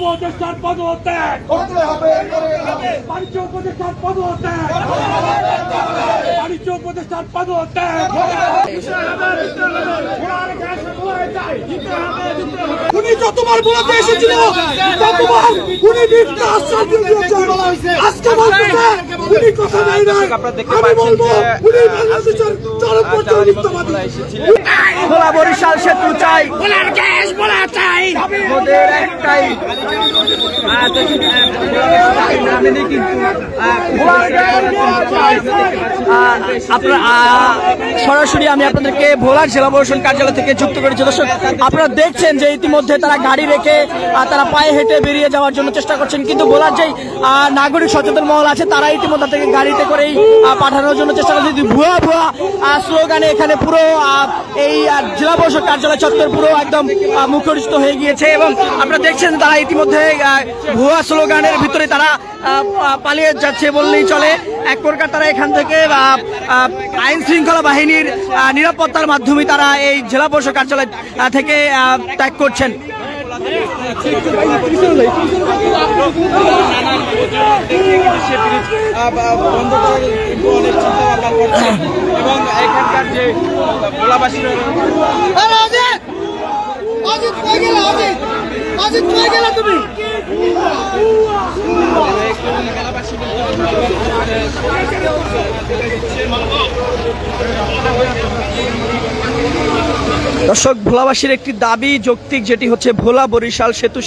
উপদেষ্টার পদত্যাগ বাণিজ্য উপদেষ্টার পদত্যাগ বাণিজ্য উপদেষ্টার পদত্যাগ উনি যতবার বলতে এসেছিল ততবার উনি মিথ্যা আশ্বাস দিয়েছেন। আজকে বলতেছে উনি কথা নাই নাই। আমি বলবো উনি বাংলাদেশের চরম পর্যায়ে মিথ্যাবাদী। ভোলা বরিশাল সেতু চাই, ভোলার গ্যাস ভোলা চাই, ওদের একটাই আপনারা সরাসরি আমি আপনাদেরকে ভোলার জেলা প্রশাসন কার্যালয় থেকে যুক্ত করেছি। দর্শক আপনারা দেখছেন যে ইতিমধ্যে তারা গাড়ি রেখে তারা পায়ে হেঁটে বেরিয়ে যাওয়ার জন্য চেষ্টা করছেন, কিন্তু ভোলার যেই নাগরিক সচেতন মহল আছে তারা ইতিমধ্যে থেকে গাড়িতে করেই পাঠানোর জন্য চেষ্টা করছে। ভুয়া ভুয়া স্লোগানে এখানে পুরো এই জেলা প্রশাসক কার্যালয় চত্বর পুরো একদম মুখরিত হয়ে গিয়েছে এবং আপনারা দেখছেন তারা ইতিমধ্যে ভুয়া স্লোগানের ভিতরে তারা পালিয়ে যাচ্ছে বললেই চলে। এক প্রকার তারা এখান থেকে আইন শৃঙ্খলা বাহিনীর নিরাপত্তার মাধ্যমে তারা এই জেলা প্রশাসক কার্যালয় থেকে ত্যাগ করছেন। এবং এখানকার যে ভোলাবাসী দর্শক ভোলাবাসীর একটি দাবি যৌক্তিক, যেটি হচ্ছে ভোলা বরিশাল সেতু